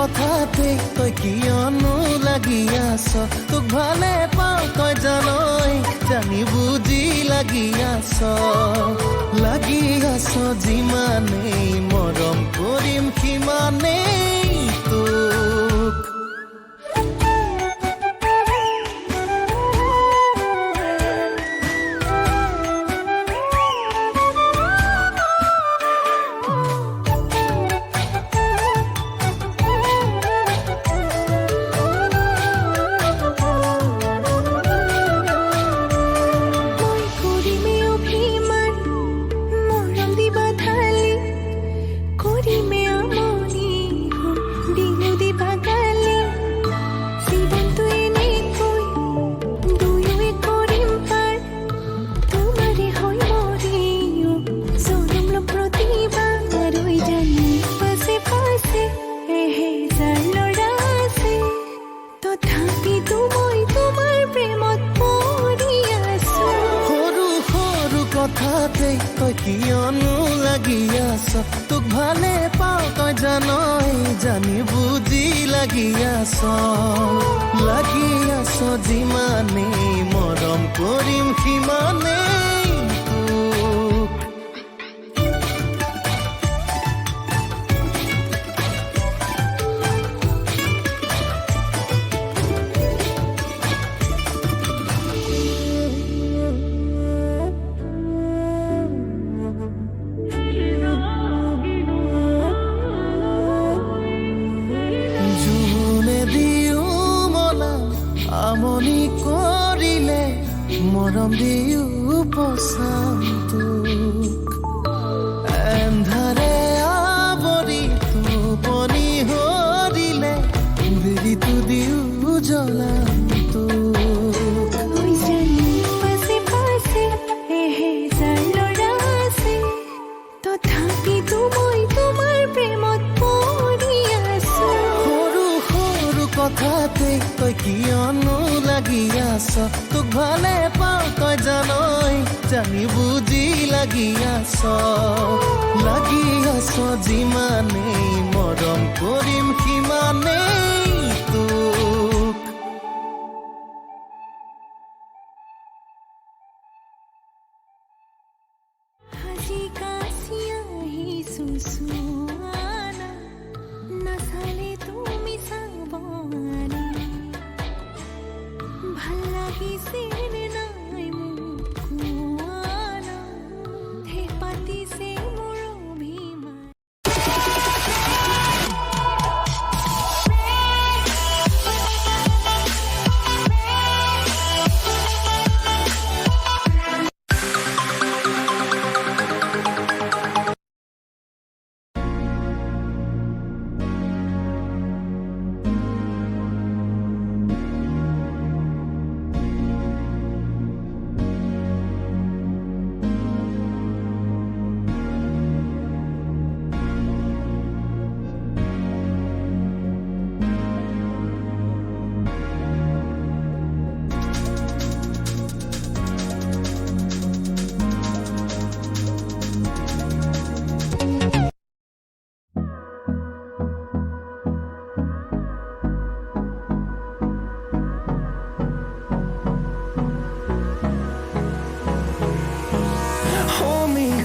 কথাতে তই কিয়নো লাগি আছ তোক ভালে পাওঁ তই জানই জানি বুজি লাগি আছ যিমানেই মৰম কৰিম সিমানেই তোক কথাতে তই কিয়নো লাগি আছ তোক ভালে পাওঁ তই জানই জানি বুজি লাগি আছ যিমানেই মৰম কৰিম সিমানেই তোক আমনি কৰিলে মৰম দিও পচাম তোক এন্ধাৰে আৱৰি টোপনি হৰিলে বিৰিটো দিও জ্বলাম তোক তথাপিতো মই তোমাৰ প্ৰেমত পৰি আছো সৰু সৰু কথাতে তই কিয়নো লাগি আছ তোক ভালে পাওঁ তই জানই জানি বুজি লাগি আছ যিমানেই মৰম কৰিম সিমানেই তোক হাজি কাছি আহি সুসুৱানা নাচালে তুমি চাবনা ভাল লাগিছে নে নাই মোক কোৱানা হে পাতিছে মোৰ অভিমান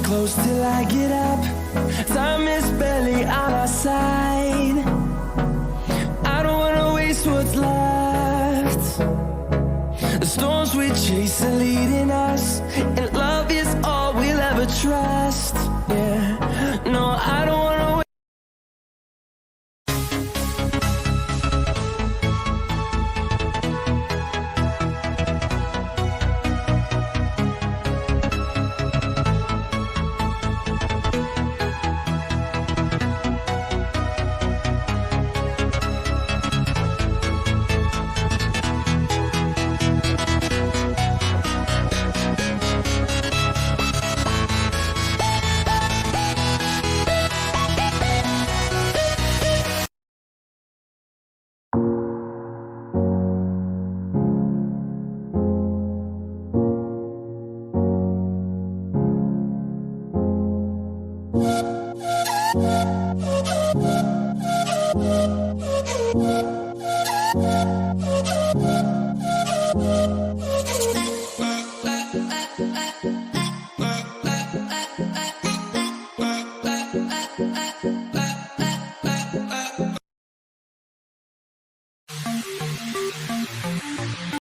Close till I get up. Time is barely on our side. I don't wanna waste what's left. The storms we chase are leading us, and love is all we'll ever trust. Yeah, no, I don't wanna Bye.